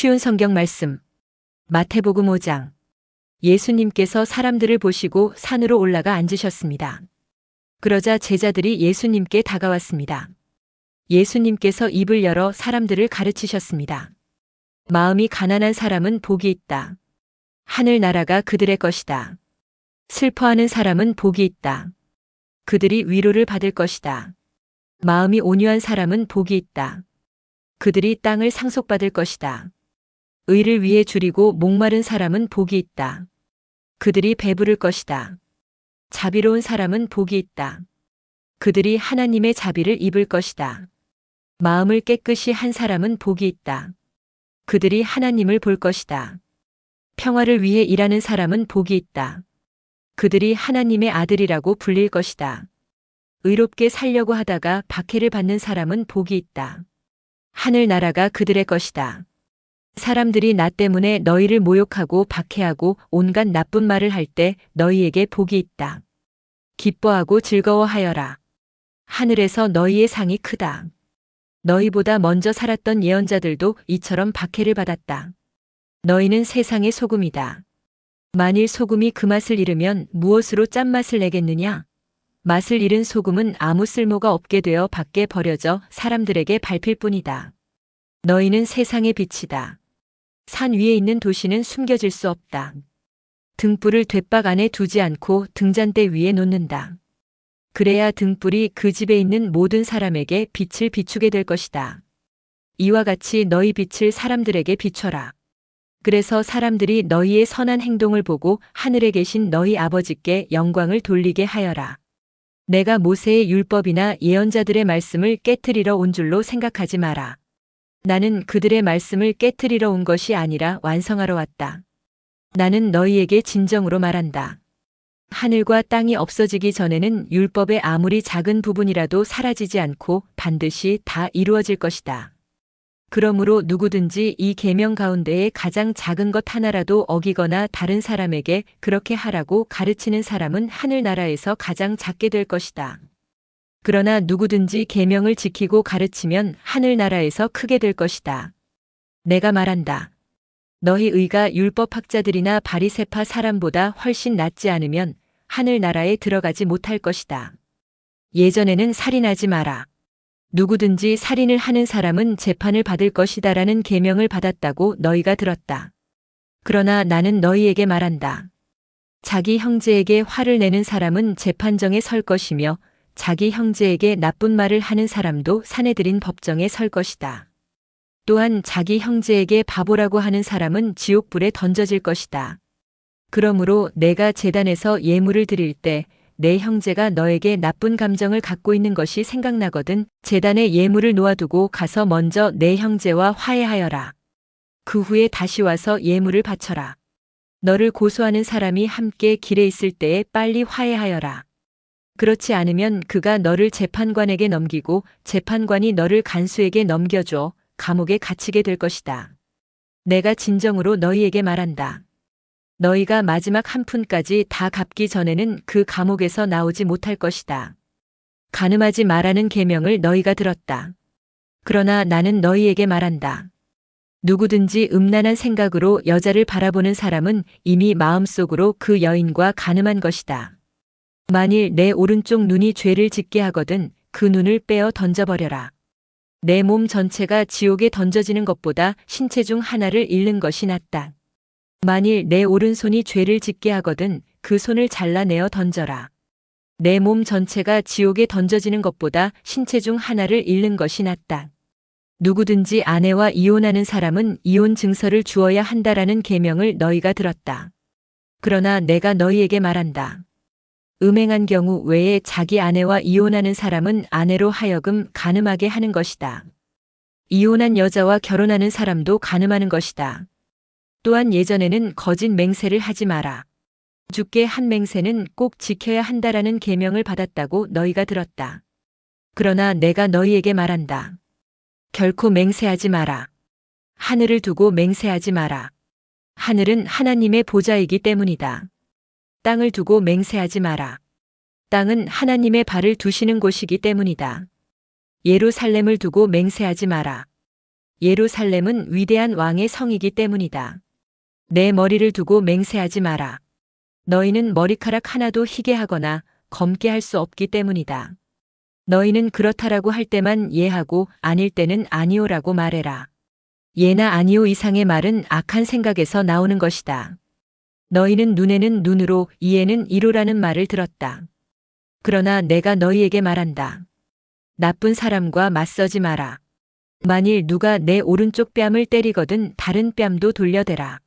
쉬운 성경 말씀. 마태복음 5장. 예수님께서 사람들을 보시고 산으로 올라가 앉으셨습니다. 그러자 제자들이 예수님께 다가왔습니다. 예수님께서 입을 열어 사람들을 가르치셨습니다. 마음이 가난한 사람은 복이 있다. 하늘 나라가 그들의 것이다. 슬퍼하는 사람은 복이 있다. 그들이 위로를 받을 것이다. 마음이 온유한 사람은 복이 있다. 그들이 땅을 상속받을 것이다. 의를 위해 줄이고 목마른 사람은 복이 있다. 그들이 배부를 것이다. 자비로운 사람은 복이 있다. 그들이 하나님의 자비를 입을 것이다. 마음을 깨끗이 한 사람은 복이 있다. 그들이 하나님을 볼 것이다. 평화를 위해 일하는 사람은 복이 있다. 그들이 하나님의 아들이라고 불릴 것이다. 의롭게 살려고 하다가 박해를 받는 사람은 복이 있다. 하늘 나라가 그들의 것이다. 사람들이 나 때문에 너희를 모욕하고 박해하고 온갖 나쁜 말을 할 때 너희에게 복이 있다. 기뻐하고 즐거워하여라. 하늘에서 너희의 상이 크다. 너희보다 먼저 살았던 예언자들도 이처럼 박해를 받았다. 너희는 세상의 소금이다. 만일 소금이 그 맛을 잃으면 무엇으로 짠맛을 내겠느냐? 맛을 잃은 소금은 아무 쓸모가 없게 되어 밖에 버려져 사람들에게 밟힐 뿐이다. 너희는 세상의 빛이다. 산 위에 있는 도시는 숨겨질 수 없다. 등불을 돛박 안에 두지 않고 등잔대 위에 놓는다. 그래야 등불이 그 집에 있는 모든 사람에게 빛을 비추게 될 것이다. 이와 같이 너희 빛을 사람들에게 비춰라. 그래서 사람들이 너희의 선한 행동을 보고 하늘에 계신 너희 아버지께 영광을 돌리게 하여라. 내가 모세의 율법이나 예언자들의 말씀을 깨트리러 온 줄로 생각하지 마라. 나는 그들의 말씀을 깨트리러 온 것이 아니라 완성하러 왔다. 나는 너희에게 진정으로 말한다. 하늘과 땅이 없어지기 전에는 율법의 아무리 작은 부분이라도 사라지지 않고 반드시 다 이루어질 것이다. 그러므로 누구든지 이 계명 가운데에 가장 작은 것 하나라도 어기거나 다른 사람에게 그렇게 하라고 가르치는 사람은 하늘나라에서 가장 작게 될 것이다. 그러나 누구든지 계명을 지키고 가르치면 하늘나라에서 크게 될 것이다. 내가 말한다. 너희 의가 율법학자들이나 바리새파 사람보다 훨씬 낫지 않으면 하늘나라에 들어가지 못할 것이다. 예전에는 살인하지 마라. 누구든지 살인을 하는 사람은 재판을 받을 것이다라는 계명을 받았다고 너희가 들었다. 그러나 나는 너희에게 말한다. 자기 형제에게 화를 내는 사람은 재판정에 설 것이며 자기 형제에게 나쁜 말을 하는 사람도 사내들인 법정에 설 것이다. 또한 자기 형제에게 바보라고 하는 사람은 지옥불에 던져질 것이다. 그러므로 내가 제단에서 예물을 드릴 때 내 형제가 너에게 나쁜 감정을 갖고 있는 것이 생각나거든 제단에 예물을 놓아두고 가서 먼저 내 형제와 화해하여라. 그 후에 다시 와서 예물을 바쳐라. 너를 고소하는 사람이 함께 길에 있을 때에 빨리 화해하여라. 그렇지 않으면 그가 너를 재판관에게 넘기고 재판관이 너를 간수에게 넘겨줘 감옥에 갇히게 될 것이다. 내가 진정으로 너희에게 말한다. 너희가 마지막 한 푼까지 다 갚기 전에는 그 감옥에서 나오지 못할 것이다. 간음하지 말라는 계명을 너희가 들었다. 그러나 나는 너희에게 말한다. 누구든지 음란한 생각으로 여자를 바라보는 사람은 이미 마음속으로 그 여인과 간음한 것이다. 만일 내 오른쪽 눈이 죄를 짓게 하거든 그 눈을 빼어 던져버려라. 내 몸 전체가 지옥에 던져지는 것보다 신체 중 하나를 잃는 것이 낫다. 만일 내 오른손이 죄를 짓게 하거든 그 손을 잘라내어 던져라. 내 몸 전체가 지옥에 던져지는 것보다 신체 중 하나를 잃는 것이 낫다. 누구든지 아내와 이혼하는 사람은 이혼 증서를 주어야 한다라는 계명을 너희가 들었다. 그러나 내가 너희에게 말한다. 음행한 경우 외에 자기 아내와 이혼하는 사람은 아내로 하여금 간음하게 하는 것이다. 이혼한 여자와 결혼하는 사람도 간음하는 것이다. 또한 예전에는 거짓 맹세를 하지 마라. 주께 한 맹세는 꼭 지켜야 한다라는 계명을 받았다고 너희가 들었다. 그러나 내가 너희에게 말한다. 결코 맹세하지 마라. 하늘을 두고 맹세하지 마라. 하늘은 하나님의 보좌이기 때문이다. 땅을 두고 맹세하지 마라. 땅은 하나님의 발을 두시는 곳이기 때문이다. 예루살렘을 두고 맹세하지 마라. 예루살렘은 위대한 왕의 성이기 때문이다. 내 머리를 두고 맹세하지 마라. 너희는 머리카락 하나도 희게 하거나 검게 할 수 없기 때문이다. 너희는 그렇다라고 할 때만 예하고 아닐 때는 아니오라고 말해라. 예나 아니오 이상의 말은 악한 생각에서 나오는 것이다. 너희는 눈에는 눈으로 이에는 이로라는 말을 들었다. 그러나 내가 너희에게 말한다. 나쁜 사람과 맞서지 마라. 만일 누가 내 오른쪽 뺨을 때리거든 다른 뺨도 돌려대라.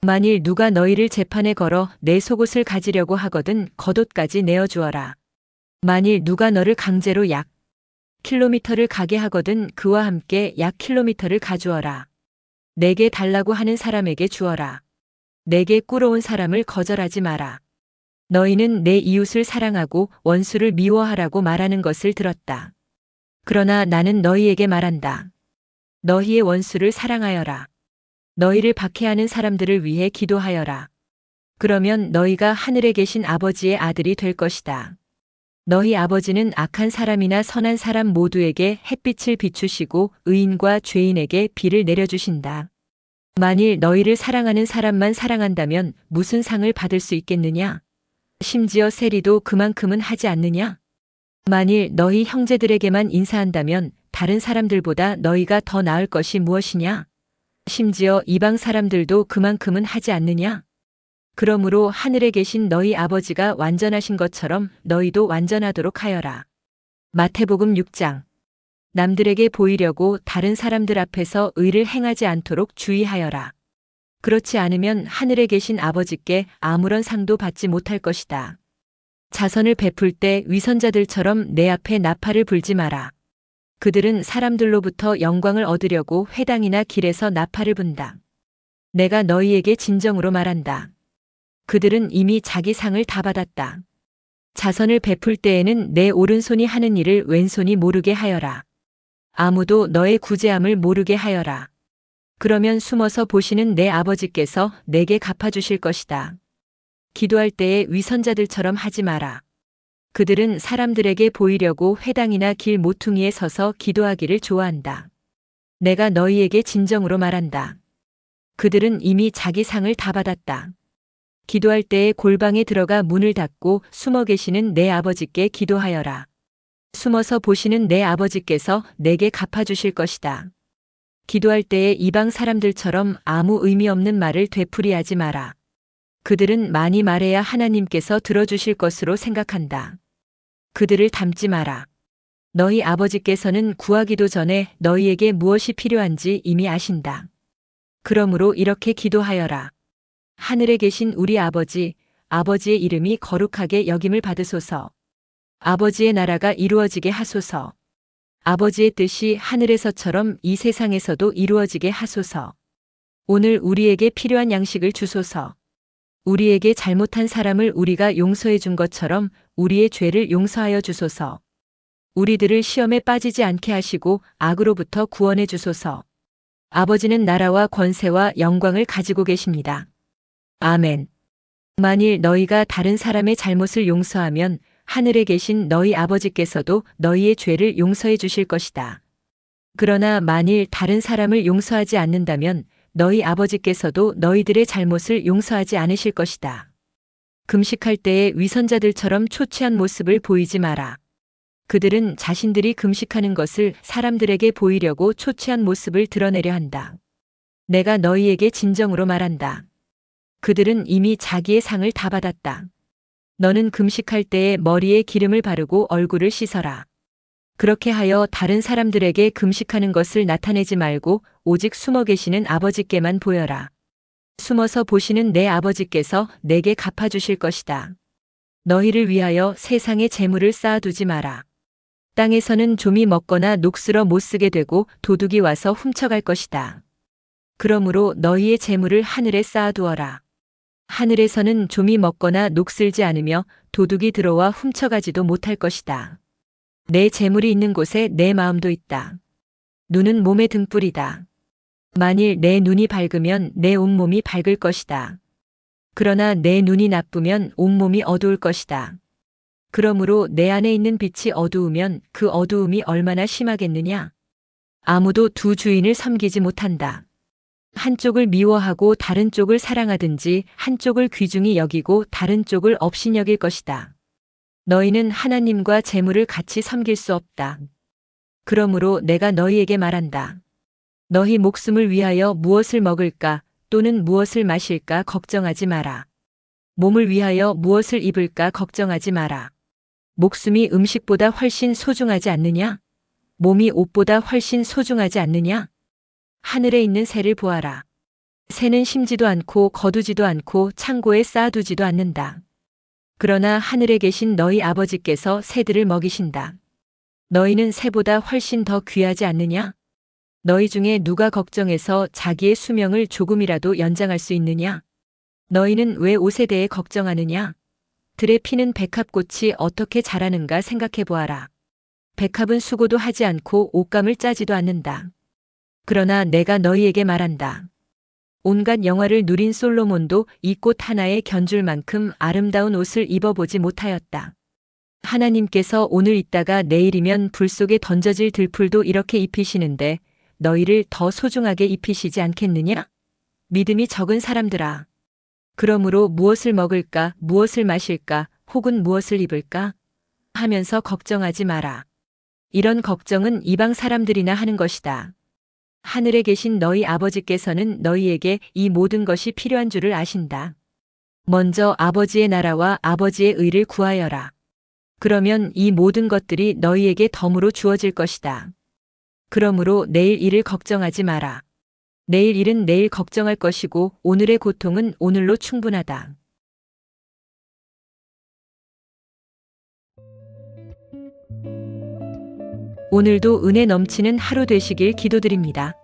만일 누가 너희를 재판에 걸어 내 속옷을 가지려고 하거든 겉옷까지 내어주어라. 만일 누가 너를 강제로 약 킬로미터를 가게 하거든 그와 함께 약 킬로미터를 가주어라. 내게 달라고 하는 사람에게 주어라. 내게 꾸러온 사람을 거절하지 마라. 너희는 내 이웃을 사랑하고 원수를 미워하라고 말하는 것을 들었다. 그러나 나는 너희에게 말한다. 너희의 원수를 사랑하여라. 너희를 박해하는 사람들을 위해 기도하여라. 그러면 너희가 하늘에 계신 아버지의 아들이 될 것이다. 너희 아버지는 악한 사람이나 선한 사람 모두에게 햇빛을 비추시고 의인과 죄인에게 비를 내려주신다. 만일 너희를 사랑하는 사람만 사랑한다면 무슨 상을 받을 수 있겠느냐? 심지어 세리도 그만큼은 하지 않느냐? 만일 너희 형제들에게만 인사한다면 다른 사람들보다 너희가 더 나을 것이 무엇이냐? 심지어 이방 사람들도 그만큼은 하지 않느냐? 그러므로 하늘에 계신 너희 아버지가 완전하신 것처럼 너희도 완전하도록 하여라. 마태복음 6장. 남들에게 보이려고 다른 사람들 앞에서 의를 행하지 않도록 주의하여라. 그렇지 않으면 하늘에 계신 아버지께 아무런 상도 받지 못할 것이다. 자선을 베풀 때 위선자들처럼 내 앞에 나팔을 불지 마라. 그들은 사람들로부터 영광을 얻으려고 회당이나 길에서 나팔을 분다. 내가 너희에게 진정으로 말한다. 그들은 이미 자기 상을 다 받았다. 자선을 베풀 때에는 내 오른손이 하는 일을 왼손이 모르게 하여라. 아무도 너의 구제함을 모르게 하여라. 그러면 숨어서 보시는 내 아버지께서 내게 갚아주실 것이다. 기도할 때에 위선자들처럼 하지 마라. 그들은 사람들에게 보이려고 회당이나 길 모퉁이에 서서 기도하기를 좋아한다. 내가 너희에게 진정으로 말한다. 그들은 이미 자기 상을 다 받았다. 기도할 때에 골방에 들어가 문을 닫고 숨어 계시는 내 아버지께 기도하여라. 숨어서 보시는 내 아버지께서 내게 갚아주실 것이다. 기도할 때에 이방 사람들처럼 아무 의미 없는 말을 되풀이하지 마라. 그들은 많이 말해야 하나님께서 들어주실 것으로 생각한다. 그들을 닮지 마라. 너희 아버지께서는 구하기도 전에 너희에게 무엇이 필요한지 이미 아신다. 그러므로 이렇게 기도하여라. 하늘에 계신 우리 아버지, 아버지의 이름이 거룩하게 여김을 받으소서. 아버지의 나라가 이루어지게 하소서. 아버지의 뜻이 하늘에서처럼 이 세상에서도 이루어지게 하소서. 오늘 우리에게 필요한 양식을 주소서. 우리에게 잘못한 사람을 우리가 용서해 준 것처럼 우리의 죄를 용서하여 주소서. 우리들을 시험에 빠지지 않게 하시고 악으로부터 구원해 주소서. 아버지는 나라와 권세와 영광을 가지고 계십니다. 아멘. 만일 너희가 다른 사람의 잘못을 용서하면 하늘에 계신 너희 아버지께서도 너희의 죄를 용서해 주실 것이다. 그러나 만일 다른 사람을 용서하지 않는다면 너희 아버지께서도 너희들의 잘못을 용서하지 않으실 것이다. 금식할 때에 위선자들처럼 초췌한 모습을 보이지 마라. 그들은 자신들이 금식하는 것을 사람들에게 보이려고 초췌한 모습을 드러내려 한다. 내가 너희에게 진정으로 말한다. 그들은 이미 자기의 상을 다 받았다. 너는 금식할 때에 머리에 기름을 바르고 얼굴을 씻어라. 그렇게 하여 다른 사람들에게 금식하는 것을 나타내지 말고 오직 숨어 계시는 아버지께만 보여라. 숨어서 보시는 내 아버지께서 내게 갚아주실 것이다. 너희를 위하여 세상에 재물을 쌓아두지 마라. 땅에서는 좀이 먹거나 녹슬어 못 쓰게 되고 도둑이 와서 훔쳐갈 것이다. 그러므로 너희의 재물을 하늘에 쌓아두어라. 하늘에서는 좀이 먹거나 녹슬지 않으며 도둑이 들어와 훔쳐가지도 못할 것이다. 내 재물이 있는 곳에 내 마음도 있다. 눈은 몸의 등불이다. 만일 내 눈이 밝으면 내 온몸이 밝을 것이다. 그러나 내 눈이 나쁘면 온몸이 어두울 것이다. 그러므로 내 안에 있는 빛이 어두우면 그 어두움이 얼마나 심하겠느냐? 아무도 두 주인을 섬기지 못한다. 한쪽을 미워하고 다른 쪽을 사랑하든지 한쪽을 귀중히 여기고 다른 쪽을 없이 여길 것이다. 너희는 하나님과 재물을 같이 섬길 수 없다. 그러므로 내가 너희에게 말한다. 너희 목숨을 위하여 무엇을 먹을까 또는 무엇을 마실까 걱정하지 마라. 몸을 위하여 무엇을 입을까 걱정하지 마라. 목숨이 음식보다 훨씬 소중하지 않느냐? 몸이 옷보다 훨씬 소중하지 않느냐? 하늘에 있는 새를 보아라. 새는 심지도 않고 거두지도 않고 창고에 쌓아두지도 않는다. 그러나 하늘에 계신 너희 아버지께서 새들을 먹이신다. 너희는 새보다 훨씬 더 귀하지 않느냐? 너희 중에 누가 걱정해서 자기의 수명을 조금이라도 연장할 수 있느냐? 너희는 왜 옷에 대해 걱정하느냐? 들에 피는 백합꽃이 어떻게 자라는가 생각해 보아라. 백합은 수고도 하지 않고 옷감을 짜지도 않는다. 그러나 내가 너희에게 말한다. 온갖 영화를 누린 솔로몬도 이 꽃 하나에 견줄 만큼 아름다운 옷을 입어보지 못하였다. 하나님께서 오늘 있다가 내일이면 불 속에 던져질 들풀도 이렇게 입히시는데 너희를 더 소중하게 입히시지 않겠느냐? 믿음이 적은 사람들아. 그러므로 무엇을 먹을까, 무엇을 마실까, 혹은 무엇을 입을까? 하면서 걱정하지 마라. 이런 걱정은 이방 사람들이나 하는 것이다. 하늘에 계신 너희 아버지께서는 너희에게 이 모든 것이 필요한 줄을 아신다. 먼저 아버지의 나라와 아버지의 의를 구하여라. 그러면 이 모든 것들이 너희에게 덤으로 주어질 것이다. 그러므로 내일 일을 걱정하지 마라. 내일 일은 내일 걱정할 것이고 오늘의 고통은 오늘로 충분하다. 오늘도 은혜 넘치는 하루 되시길 기도드립니다.